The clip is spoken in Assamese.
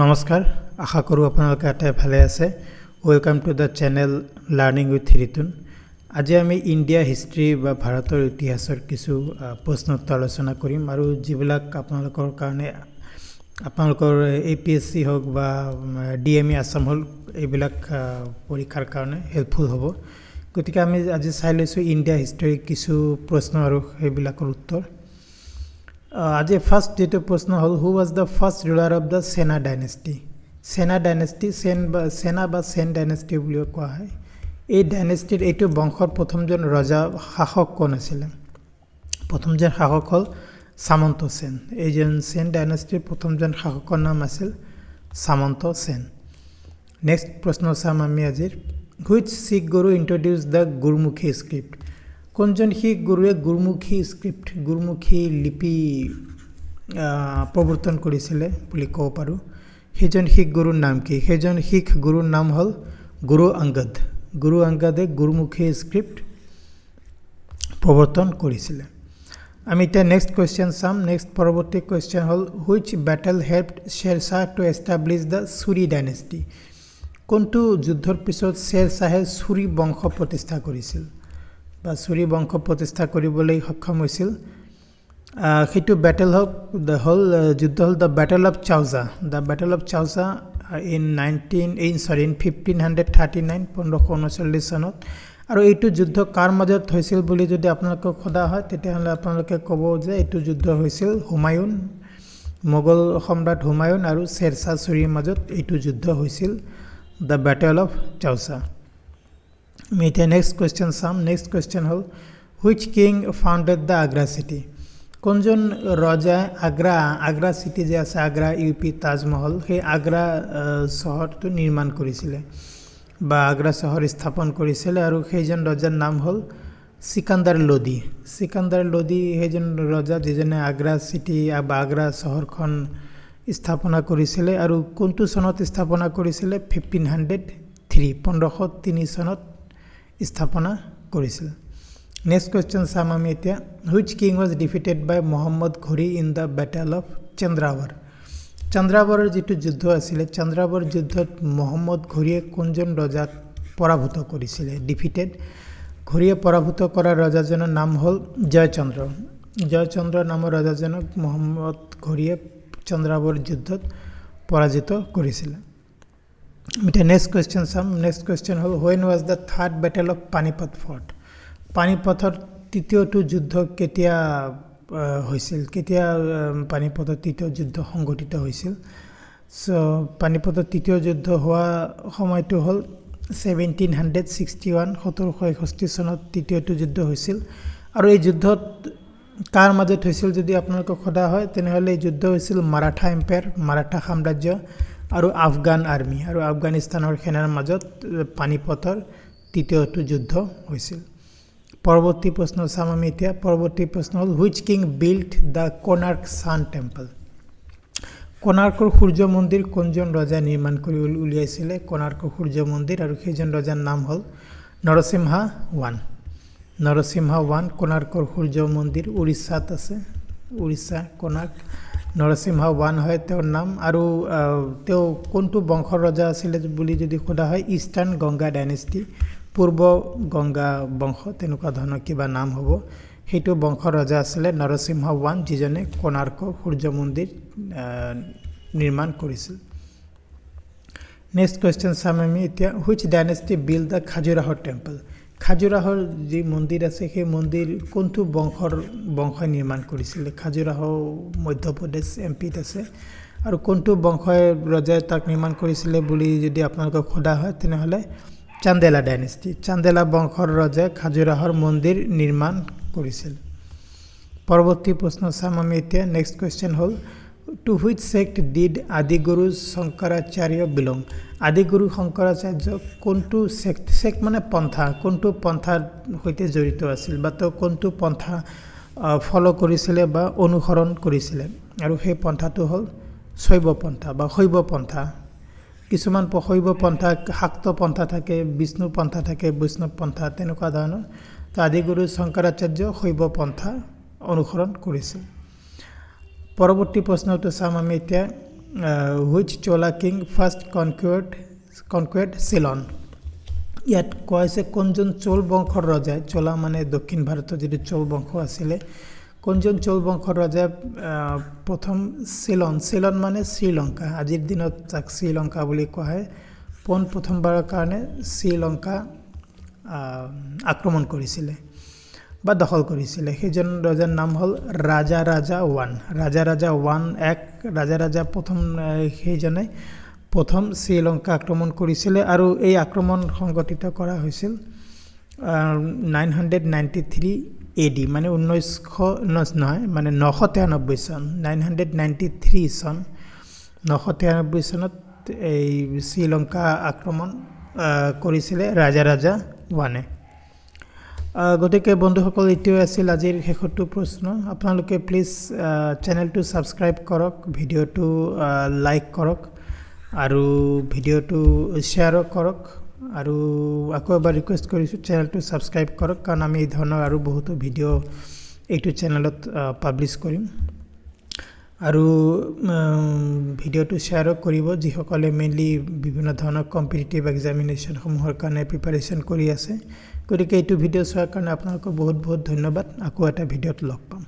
নমস্কাৰ আশা কৰো আপোনালোকে আটাই ভালে আছে welcome to the channel learning with Ritun আজি আমি ইন্ডিয়া হিস্ট্ৰি বা ভাৰতৰ ইতিহাসৰ কিছু প্ৰশ্ন আলোচনা কৰিম আৰু যিবিলাক আপোনালোকৰ কাৰণে আপোনালোকৰ APSC হক বা DME Assam হল এইবিলাক পৰীক্ষাৰ কাৰণে হেল্পফুল হ'ব গতিকে আমি আজি চাই লৈছো ইন্ডিয়া হিস্ট্ৰি কিছু প্ৰশ্ন আৰু এইবিলাকৰ উত্তৰ আজি ফাৰ্স্ট যেটো প্ৰশ্ন হল who was the first ruler of the Sena dynasty Sena বা সেন ডাইনেস্টি বুলিও কোৱা হয় এই ডাইনেস্টিৰ এইটো বংশৰ প্ৰথমজন ৰজা শাসক কোন আছিল প্ৰথমজন শাসক হল সামন্ত সেন এইজন সেন ডাইনেস্টিৰ প্ৰথমজন শাসকৰ নাম আছিল সামন্ত সেন নেক্সট প্ৰশ্ন চাম আমি আজিৰ which Sikh Guru introduce the Gurmukhi script কোনজন শিখ গুৰুৱে গুৰমুখী লিপি প্ৰৱৰ্তন কৰিছিল বুলি ক'ব পাৰো সেইজন শিখ গুৰুৰ নাম কি সেইজন শিখ গুৰুৰ নাম হল গুৰু অংগদে গুৰমুখী স্ক্ৰিপ্ট প্ৰৱৰ্তন কৰিছিল আমি এতিয়া নেক্সট কোৱেশ্চন চাম নেক্সট পৰৱৰ্তী কোৱেশ্চন হল which battle helped Shershah to establish the Suri dynasty কোনটো যুদ্ধৰ পিছত Shershah Suri বংশ প্ৰতিষ্ঠা কৰিছিল বা Suri বংশ প্ৰতিষ্ঠা কৰিবলৈ সক্ষম হৈছিল সেইটো ব্যাটেল হল যুদ্ধ হল দ্য ব্যাটেল অফ চাওজা in 1539 1539 চনত আৰু এইটো যুদ্ধ কাৰ মাজত হৈছিল বুলি যদি আপোনালোকক খোদা হয় তেতিয়াহলে আপোনালোকে ক'ব যে এইটো যুদ্ধ হৈছিল হুমায়ুন মোগল সম্ৰাট হুমায়ুন আৰু Shershah Suriৰ মাজত এইটো যুদ্ধ হৈছিল দ্য ব্যাটেল অফ চাওজা আমি এতিয়া নেক্সট কোৱেশ্চন চাম নেক্সট কোৱেশ্চন হল which king founded the Agra city কোনজন ৰজা আগ্ৰা সিটি যে আছে আগ্ৰা ইউপি তাজমহল সেই আগ্ৰা চহৰটো নিৰ্মাণ কৰিছিল বা আগ্ৰা চহৰ স্থাপন কৰিছিল আৰু সেইজন ৰজাৰ নাম হল সিকান্দাৰ লোধি সেইজন ৰজা যিজনে আগ্ৰা সিটি বা আগ্ৰা চহৰখন স্থাপনা কৰিছিল আৰু কোনটো চনত স্থাপনা কৰিছিল 1503 চনত স্থাপনা কৰিছিল নেক্সট কোৱেশ্চন চাম আমি এতিয়া which king was defeated by Mohammed Ghori in the battle of চন্দ্ৰাৱাৰৰ যেটো যুদ্ধ আছিল চন্দ্ৰাৱাৰ যুদ্ধত Mohammed Ghoriয়ে কোনজন ৰজাক পৰাভূত কৰিছিল ডিফিটেড ঘৰিয়ে পৰাভূত কৰা ৰজাজনৰ নাম হল জয়চন্দ্ৰ নামৰ ৰজাজনক Mohammed Ghoriয়ে চন্দ্ৰাৱাৰ যুদ্ধত পৰাজিত কৰিছিল নেক্সট কোৱেশ্চন চাম next question hall when was the third battle of Panipat fought পানিপথৰ তৃতীয়টো যুদ্ধ কেতিয়া হৈছিল পানিপথৰ তৃতীয় যুদ্ধ সংঘটিত হৈছিল সো পানিপথৰ তৃতীয় যুদ্ধ হোৱা সময়টো হল 1761 চনত তৃতীয়টো যুদ্ধ হৈছিল আৰু এই যুদ্ধত কাৰ মাজত হৈছিল যদি আপোনালোকক খোদা হয় তেনেহলে এই যুদ্ধ হৈছিল মাৰাঠা এম্পায়াৰ মাৰাঠা সাম্ৰাজ্য আৰু আফগান আৰ্মি আৰু আফগানিস্তানৰ সেনাৰ মাজত পানিপথৰ তৃতীয়টো যুদ্ধ হৈছিল পৰৱৰ্তী প্ৰশ্ন চাম আমি এতিয়া পৰৱৰ্তী প্ৰশ্ন হল which king built the Konark Sun temple কোণাৰ্কৰ সূৰ্য মন্দিৰ কোনজন ৰজা নিৰ্মাণ কৰি উলিয়াইছিল কোণাৰ্কৰ সূৰ্য মন্দিৰ আৰু সেইজন ৰজাৰ নাম হল নৰসিংহা I কোণাৰ্কৰ সূৰ্য মন্দিৰ উৰিষ্যাত আছে কোণাৰ্ক নৰসিংহা I হয় তেওঁৰ নাম আৰু তেওঁ কোনটো বংশৰ ৰজা আছিল বুলি যদি খোদা হয় ইষ্টাৰ্ণ গংগা ডাইনেষ্টি পূৰ্ব গংগা বংশ তেনেকুৱা ধৰণৰ কিবা নাম হ'ব সেইটো বংশৰ ৰজা আছিল নৰসিংহা I যিজনে কোণাৰ্কৰ সূৰ্য মন্দিৰ নিৰ্মাণ কৰিছিল নেক্সট কোৱেশ্চন চাম আমি এতিয়া which dynasty build the Khajuraho temple খাজুৰাহৰ যি মন্দিৰ আছে সেই মন্দিৰ কোনটো বংশই নিৰ্মাণ কৰিছিল খাজুৰাহো মধ্যপ্ৰদেশ এমপিত আছে আৰু কোনটো বংশই ৰজাই তাক নিৰ্মাণ কৰিছিল বুলি যদি আপোনালোকক খোদা হয় তেনেহলে চান্দেলা বংশৰ ৰজাই খাজুৰাহৰ মন্দিৰ নিৰ্মাণ কৰিছিল পৰৱৰ্তী প্ৰশ্ন চাম আমি এতিয়া নেক্সট কোৱেশ্চন হল to which sect did Adiguru Shankaracharya belong Adiguru Shankaracharya কোনটো সেক্ট মানে পন্থা কোনটো পন্থাৰ সৈতে জড়িত আছিল বা তেওঁ কোনটো পন্থা ফলো কৰিছিল বা অনুসৰণ কৰিছিল আৰু সেই পন্থাটো হল শৈৱ পন্থা কিছুমান শৈৱ পন্থা শাক্ত পন্থা থাকে বিষ্ণু পন্থা থাকে বৈষ্ণৱ পন্থা তেনেকুৱা ধৰণৰ তো আদিগুৰু শংকৰাচাৰ্য শৈৱ পন্থা অনুসৰণ কৰিছিল পৰৱৰ্তী প্ৰশ্নটো চাম আমি এতিয়া which Chola king first conquered Ceylon ইয়াত কৈছে কোনজন চোল বংশৰ ৰজা চোলা মানে দক্ষিণ ভাৰতৰ যেটো চোল বংশ আছিল কোনজন চোল বংশৰ ৰজা প্ৰথম Ceylon মানে শ্ৰীলংকা আজিৰ দিনত তাক শ্ৰীলংকা বুলি কোৱা হয় পোন প্ৰথমবাৰৰ কাৰণে শ্ৰীলংকা আক্ৰমণ কৰিছিল বা দখল কৰিছিল সেইজন ৰজাৰ নাম হল ৰাজা 1 এক ৰাজা প্ৰথম সেইজনে প্ৰথম শ্ৰীলংকা আক্ৰমণ কৰিছিল আৰু এই আক্ৰমণ সংগঠিত কৰা হৈছিল 993 AD মানে 1900 নহয় মানে 993 সন 993 সন 993 সনত এই শ্ৰীলংকা আক্ৰমণ কৰিছিল ৰাজা 1 গতিকে বন্ধুসকল এটিও আছিল আজিৰ শেষৰটো প্ৰশ্ন আপোনালোকে প্লিজ চেনেলটো সাবস্ক্ৰাইব কৰক ভিডিওটো লাইক কৰক আৰু ভিডিওটো শেয়াৰ কৰক আৰু আকৌ এবাৰ ৰিকুৱেষ্ট কৰিছো চেনেলটো সাবস্ক্ৰাইব কৰক কাৰণ আমি এই ধৰণৰ আৰু বহুত ভিডিও এইটো চেনেলত পাবলিশ কৰিম আৰু ভিডিওটো শেয়াৰ কৰিব যিসকলে মেইনলি বিভিন্ন ধৰণৰ কম্পিটিটিভ এক্সামিনেশন সমূহৰ কাৰণে প্ৰিপাৰেচন কৰি আছে গতিকে এইটো ভিডিও চোৱাৰ কাৰণে আপোনালোকক বহুত ধন্যবাদ আকৌ এটা ভিডিওত লগ পাম